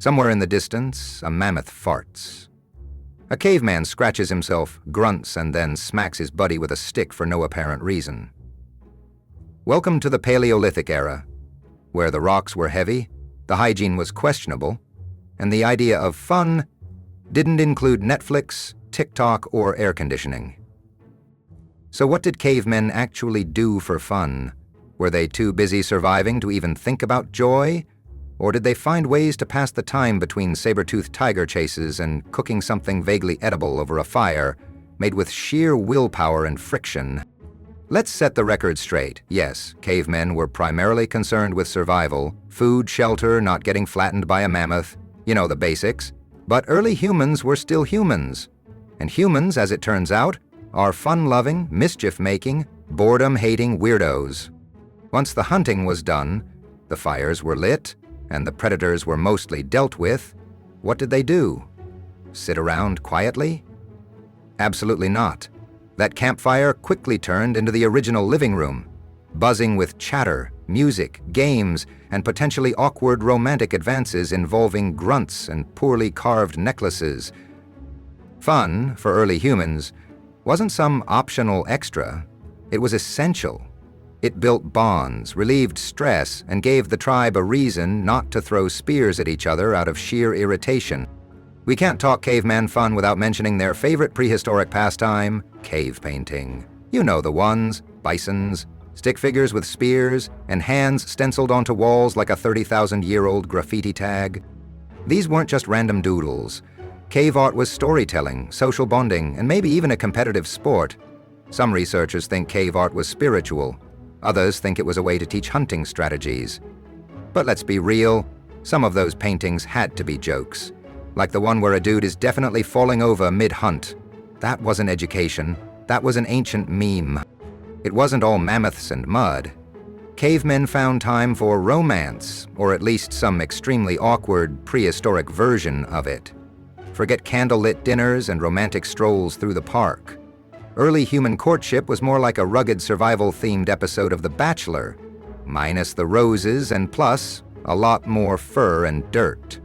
Somewhere in the distance, a mammoth farts. A caveman scratches himself, grunts, and then smacks his buddy with a stick for no apparent reason. Welcome to the Paleolithic era, where the rocks were heavy, the hygiene was questionable, and the idea of fun didn't include Netflix, TikTok, or air conditioning. So what did cavemen actually do for fun? Were they too busy surviving to even think about joy? Or did they find ways to pass the time between saber-tooth tiger chases and cooking something vaguely edible over a fire, made with sheer willpower and friction? Let's set the record straight. Yes, cavemen were primarily concerned with survival, food, shelter, not getting flattened by a mammoth, you know, the basics. But early humans were still humans. And humans, as it turns out, are fun-loving, mischief-making, boredom-hating weirdos. Once the hunting was done, the fires were lit, and the predators were mostly dealt with, what did they do? Sit around quietly? Absolutely not. That campfire quickly turned into the original living room, buzzing with chatter, music, games, and potentially awkward romantic advances involving grunts and poorly carved necklaces. Fun, for early humans, wasn't some optional extra. It was essential. It built bonds, relieved stress, and gave the tribe a reason not to throw spears at each other out of sheer irritation. We can't talk caveman fun without mentioning their favorite prehistoric pastime, cave painting. You know the ones: bisons, stick figures with spears, and hands stenciled onto walls like a 30,000-year-old graffiti tag. These weren't just random doodles. Cave art was storytelling, social bonding, and maybe even a competitive sport. Some researchers think cave art was spiritual. Others think it was a way to teach hunting strategies. But let's be real, some of those paintings had to be jokes. Like the one where a dude is definitely falling over mid-hunt. That wasn't education, that was an ancient meme. It wasn't all mammoths and mud. Cavemen found time for romance, or at least some extremely awkward prehistoric version of it. Forget candlelit dinners and romantic strolls through the park. Early human courtship was more like a rugged survival-themed episode of The Bachelor, minus the roses and plus a lot more fur and dirt.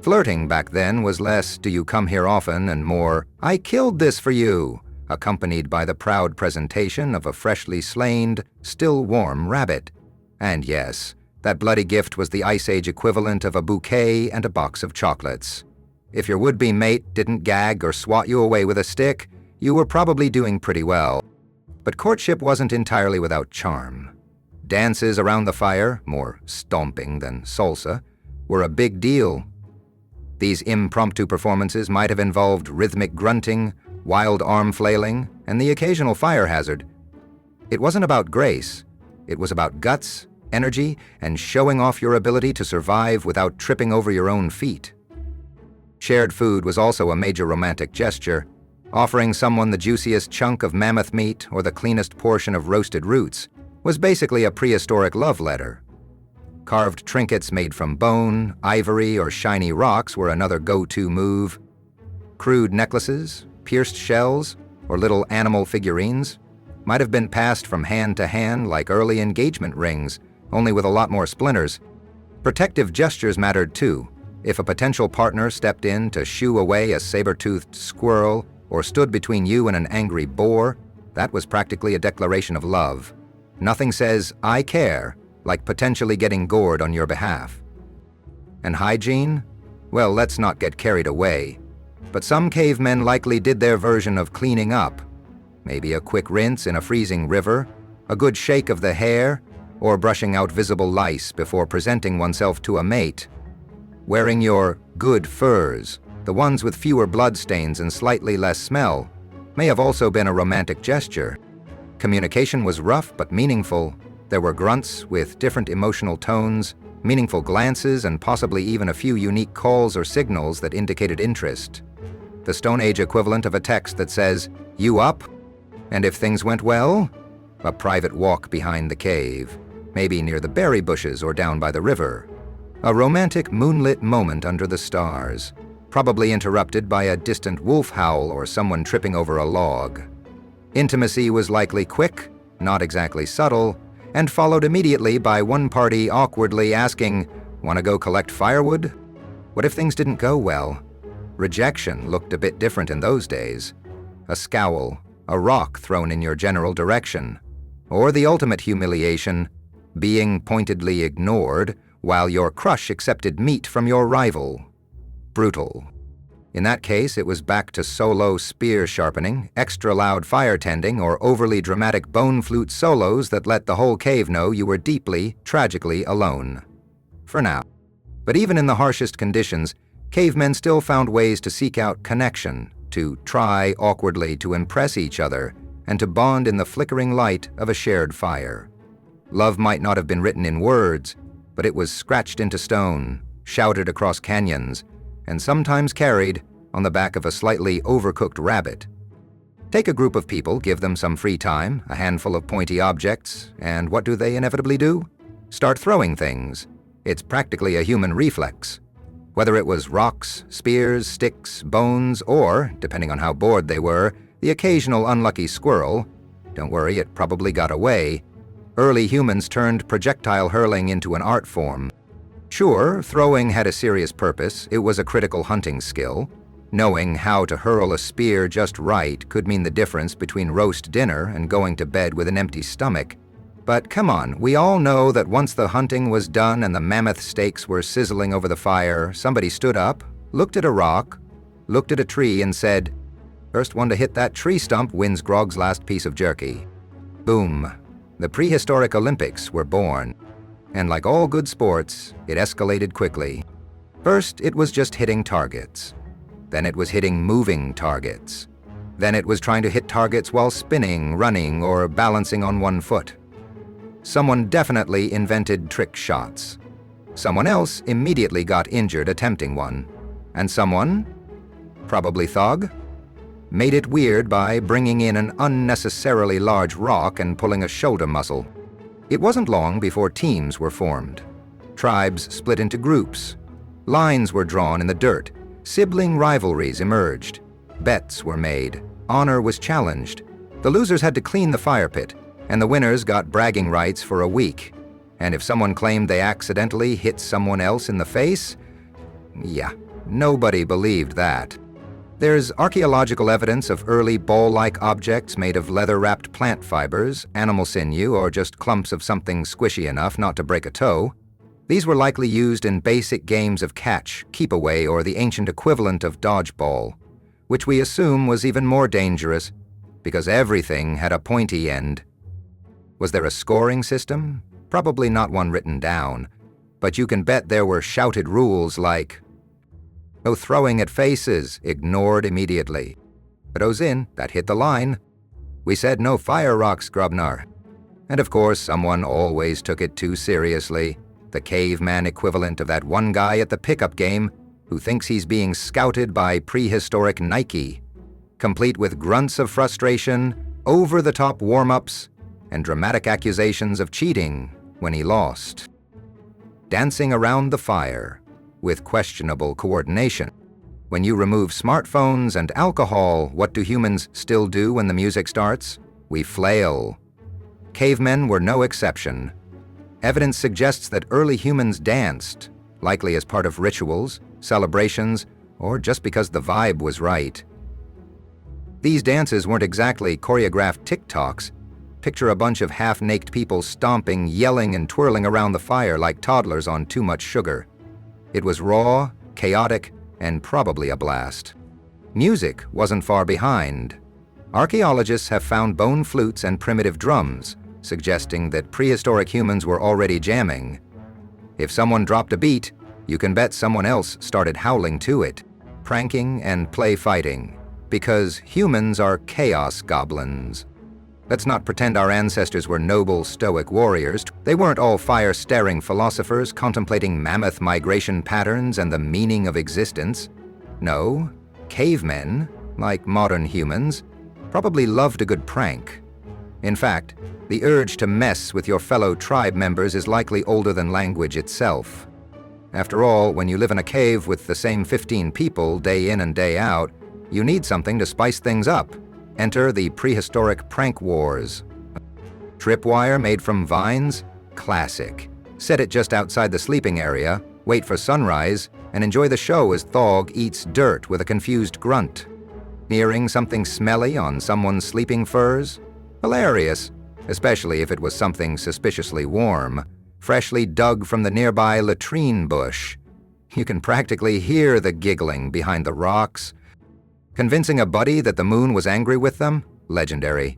Flirting back then was less "do you come here often" and more "I killed this for you," accompanied by the proud presentation of a freshly slain, still warm rabbit. And yes, that bloody gift was the Ice Age equivalent of a bouquet and a box of chocolates. If your would-be mate didn't gag or swat you away with a stick, you were probably doing pretty well. But courtship wasn't entirely without charm. Dances around the fire, more stomping than salsa, were a big deal. These impromptu performances might have involved rhythmic grunting, wild arm flailing, and the occasional fire hazard. It wasn't about grace. It was about guts, energy, and showing off your ability to survive without tripping over your own feet. Shared food was also a major romantic gesture. Offering someone the juiciest chunk of mammoth meat or the cleanest portion of roasted roots was basically a prehistoric love letter. Carved trinkets made from bone, ivory, or shiny rocks were another go-to move. Crude necklaces, pierced shells, or little animal figurines might have been passed from hand to hand like early engagement rings, only with a lot more splinters. Protective gestures mattered too. If a potential partner stepped in to shoo away a saber-toothed squirrel or stood between you and an angry boar, that was practically a declaration of love. Nothing says "I care" like potentially getting gored on your behalf. And hygiene? Well, let's not get carried away. But some cavemen likely did their version of cleaning up. Maybe a quick rinse in a freezing river, a good shake of the hair, or brushing out visible lice before presenting oneself to a mate. Wearing your good furs, the ones with fewer bloodstains and slightly less smell, may have also been a romantic gesture. Communication was rough but meaningful. There were grunts with different emotional tones, meaningful glances, and possibly even a few unique calls or signals that indicated interest. The Stone Age equivalent of a text that says, "You up?" And if things went well, a private walk behind the cave, maybe near the berry bushes or down by the river. A romantic moonlit moment under the stars, probably interrupted by a distant wolf howl or someone tripping over a log. Intimacy was likely quick, not exactly subtle, and followed immediately by one party awkwardly asking, "Want to go collect firewood?" What if things didn't go well? Rejection looked a bit different in those days. A scowl, a rock thrown in your general direction, or the ultimate humiliation, being pointedly ignored while your crush accepted meat from your rival. Brutal. In that case, it was back to solo spear sharpening, extra loud fire tending, or overly dramatic bone flute solos that let the whole cave know you were deeply, tragically alone. For now. But even in the harshest conditions, cavemen still found ways to seek out connection, to try awkwardly to impress each other, and to bond in the flickering light of a shared fire. Love might not have been written in words, but it was scratched into stone, shouted across canyons, and sometimes carried on the back of a slightly overcooked rabbit. Take a group of people, give them some free time, a handful of pointy objects, and what do they inevitably do? Start throwing things. It's practically a human reflex. Whether it was rocks, spears, sticks, bones, or, depending on how bored they were, the occasional unlucky squirrel, don't worry, it probably got away, early humans turned projectile hurling into an art form. Sure, throwing had a serious purpose. It was a critical hunting skill. Knowing how to hurl a spear just right could mean the difference between roast dinner and going to bed with an empty stomach. But come on, we all know that once the hunting was done and the mammoth steaks were sizzling over the fire, somebody stood up, looked at a rock, looked at a tree and said, "First one to hit that tree stump wins Grog's last piece of jerky." Boom. The prehistoric Olympics were born. And like all good sports, it escalated quickly. First, it was just hitting targets. Then it was hitting moving targets. Then it was trying to hit targets while spinning, running, or balancing on one foot. Someone definitely invented trick shots. Someone else immediately got injured attempting one. And someone, probably Thog, made it weird by bringing in an unnecessarily large rock and pulling a shoulder muscle. It wasn't long before teams were formed. Tribes split into groups. Lines were drawn in the dirt. Sibling rivalries emerged. Bets were made. Honor was challenged. The losers had to clean the fire pit, and the winners got bragging rights for a week. And if someone claimed they accidentally hit someone else in the face, yeah, nobody believed that. There's archaeological evidence of early ball-like objects made of leather-wrapped plant fibers, animal sinew, or just clumps of something squishy enough not to break a toe. These were likely used in basic games of catch, keep-away, or the ancient equivalent of dodgeball, which we assume was even more dangerous because everything had a pointy end. Was there a scoring system? Probably not one written down, but you can bet there were shouted rules like, "No throwing at faces, ignored immediately. But Ozin, that hit the line. We said no fire rocks, Grubnar." And of course, someone always took it too seriously. The caveman equivalent of that one guy at the pickup game who thinks he's being scouted by prehistoric Nike, complete with grunts of frustration, over-the-top warm-ups, and dramatic accusations of cheating when he lost. Dancing around the fire with questionable coordination. When you remove smartphones and alcohol, what do humans still do when the music starts? We flail. Cavemen were no exception. Evidence suggests that early humans danced, likely as part of rituals, celebrations, or just because the vibe was right. These dances weren't exactly choreographed TikToks. Picture a bunch of half-naked people stomping, yelling, and twirling around the fire like toddlers on too much sugar. It was raw, chaotic, and probably a blast. Music wasn't far behind. Archaeologists have found bone flutes and primitive drums, suggesting that prehistoric humans were already jamming. If someone dropped a beat, you can bet someone else started howling to it, pranking and play fighting, because humans are chaos goblins. Let's not pretend our ancestors were noble, stoic warriors. They weren't all fire-staring philosophers contemplating mammoth migration patterns and the meaning of existence. No, cavemen, like modern humans, probably loved a good prank. In fact, the urge to mess with your fellow tribe members is likely older than language itself. After all, when you live in a cave with the same 15 people day in and day out, you need something to spice things up. Enter the prehistoric prank wars. Tripwire made from vines? Classic. Set it just outside the sleeping area, wait for sunrise, and enjoy the show as Thog eats dirt with a confused grunt. Nearing something smelly on someone's sleeping furs? Hilarious, especially if it was something suspiciously warm, freshly dug from the nearby latrine bush. You can practically hear the giggling behind the rocks. Convincing a buddy that the moon was angry with them? Legendary.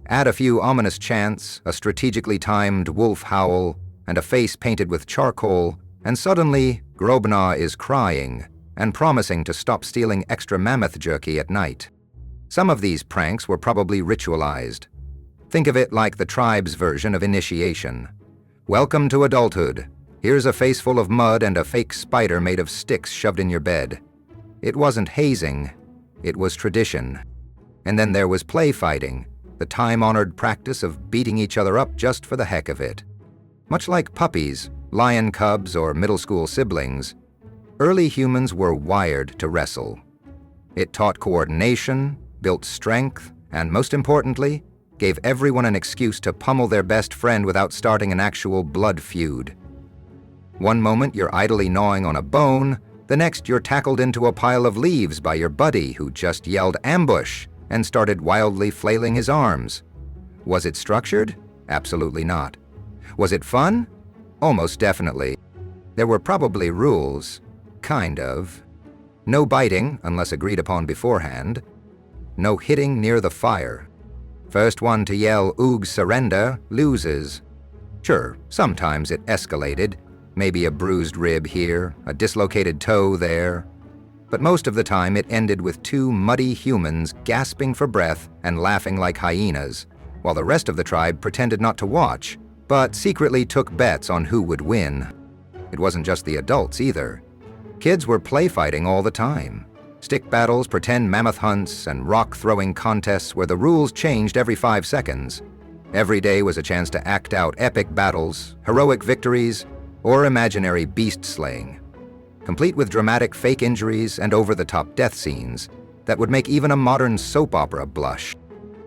Add a few ominous chants, a strategically timed wolf howl, and a face painted with charcoal, and suddenly Grobnar is crying and promising to stop stealing extra mammoth jerky at night. Some of these pranks were probably ritualized. Think of it like the tribe's version of initiation. Welcome to adulthood. Here's a face full of mud and a fake spider made of sticks shoved in your bed. It wasn't hazing, it was tradition. And then there was play fighting, the time-honored practice of beating each other up just for the heck of it. Much like puppies, lion cubs, or middle school siblings, early humans were wired to wrestle. It taught coordination, built strength, and most importantly, gave everyone an excuse to pummel their best friend without starting an actual blood feud. One moment you're idly gnawing on a bone, the next you're tackled into a pile of leaves by your buddy who just yelled ambush and started wildly flailing his arms. Was it structured? Absolutely not. Was it fun? Almost definitely. There were probably rules. Kind of. No biting, unless agreed upon beforehand. No hitting near the fire. First one to yell, "Oog, surrender," loses. Sure, sometimes it escalated. Maybe a bruised rib here, a dislocated toe there. But most of the time it ended with two muddy humans gasping for breath and laughing like hyenas, while the rest of the tribe pretended not to watch, but secretly took bets on who would win. It wasn't just the adults either. Kids were play fighting all the time. Stick battles, pretend mammoth hunts, and rock-throwing contests where the rules changed every 5 seconds. Every day was a chance to act out epic battles, heroic victories, or imaginary beast slaying, complete with dramatic fake injuries and over-the-top death scenes that would make even a modern soap opera blush.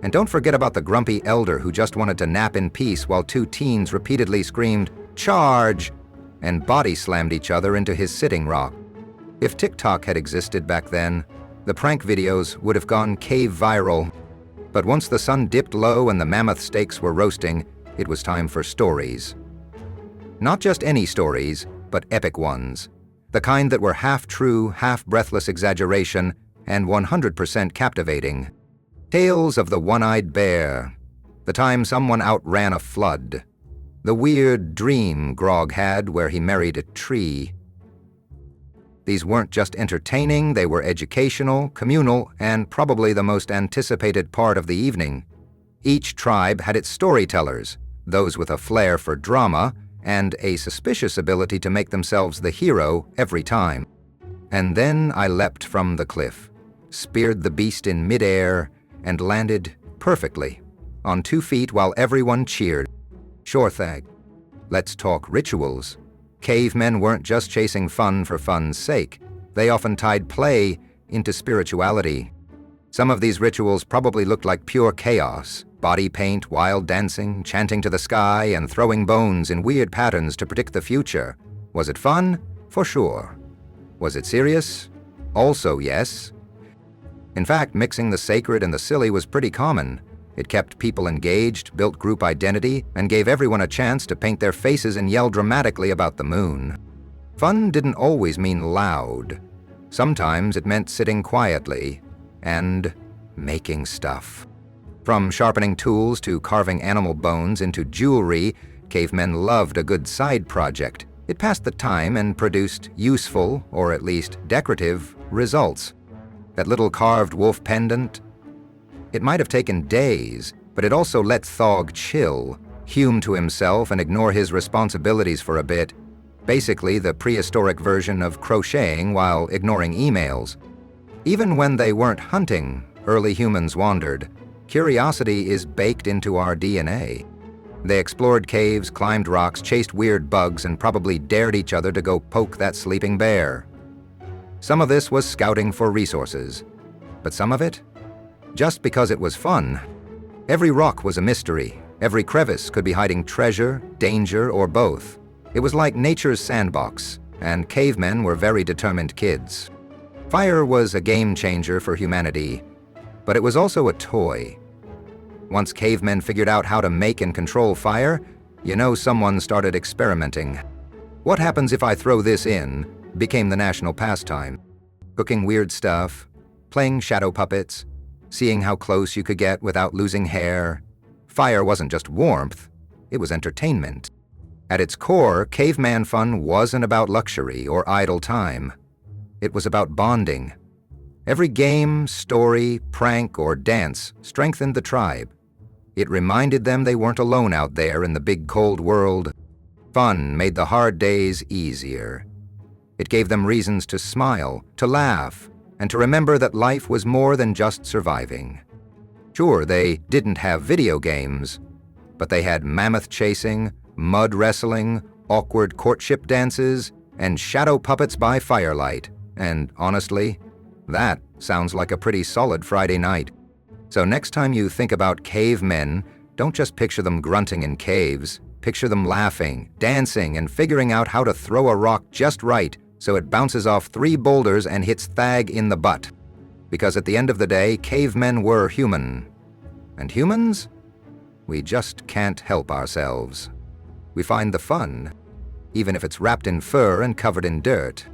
And don't forget about the grumpy elder who just wanted to nap in peace while two teens repeatedly screamed, "Charge!" and body-slammed each other into his sitting rock. If TikTok had existed back then, the prank videos would have gone cave viral. But once the sun dipped low and the mammoth steaks were roasting, it was time for stories. Not just any stories, but epic ones. The kind that were half true, half breathless exaggeration, and 100% captivating. Tales of the one-eyed bear, the time someone outran a flood, the weird dream Grog had where he married a tree. These weren't just entertaining, they were educational, communal, and probably the most anticipated part of the evening. Each tribe had its storytellers, those with a flair for drama, and a suspicious ability to make themselves the hero every time. And then I leapt from the cliff, speared the beast in midair, and landed perfectly, on 2 feet while everyone cheered. Sure thing. Let's talk rituals. Cavemen weren't just chasing fun for fun's sake. They often tied play into spirituality. Some of these rituals probably looked like pure chaos. Body paint, wild dancing, chanting to the sky, and throwing bones in weird patterns to predict the future. Was it fun? For sure. Was it serious? Also yes. In fact, mixing the sacred and the silly was pretty common. It kept people engaged, built group identity, and gave everyone a chance to paint their faces and yell dramatically about the moon. Fun didn't always mean loud. Sometimes it meant sitting quietly and making stuff. From sharpening tools to carving animal bones into jewelry, cavemen loved a good side project. It passed the time and produced useful, or at least decorative, results. That little carved wolf pendant? It might have taken days, but it also let Thog chill, hume to himself and ignore his responsibilities for a bit. Basically the prehistoric version of crocheting while ignoring emails. Even when they weren't hunting, early humans wandered. Curiosity is baked into our DNA. They explored caves, climbed rocks, chased weird bugs, and probably dared each other to go poke that sleeping bear. Some of this was scouting for resources, but some of it? Just because it was fun. Every rock was a mystery. Every crevice could be hiding treasure, danger, or both. It was like nature's sandbox, and cavemen were very determined kids. Fire was a game changer for humanity, but it was also a toy. Once cavemen figured out how to make and control fire, someone started experimenting. What happens if I throw this in became the national pastime. Cooking weird stuff, playing shadow puppets, seeing how close you could get without losing hair. Fire wasn't just warmth, it was entertainment. At its core, caveman fun wasn't about luxury or idle time. It was about bonding. Every game, story, prank, or dance strengthened the tribe. It reminded them they weren't alone out there in the big cold world. Fun made the hard days easier. It gave them reasons to smile, to laugh, and to remember that life was more than just surviving. Sure, they didn't have video games, but they had mammoth chasing, mud wrestling, awkward courtship dances, and shadow puppets by firelight. And honestly, that sounds like a pretty solid Friday night. So next time you think about cavemen, don't just picture them grunting in caves. Picture them laughing, dancing, and figuring out how to throw a rock just right so it bounces off 3 boulders and hits Thag in the butt. Because at the end of the day, cavemen were human. And humans? We just can't help ourselves. We find the fun, even if it's wrapped in fur and covered in dirt.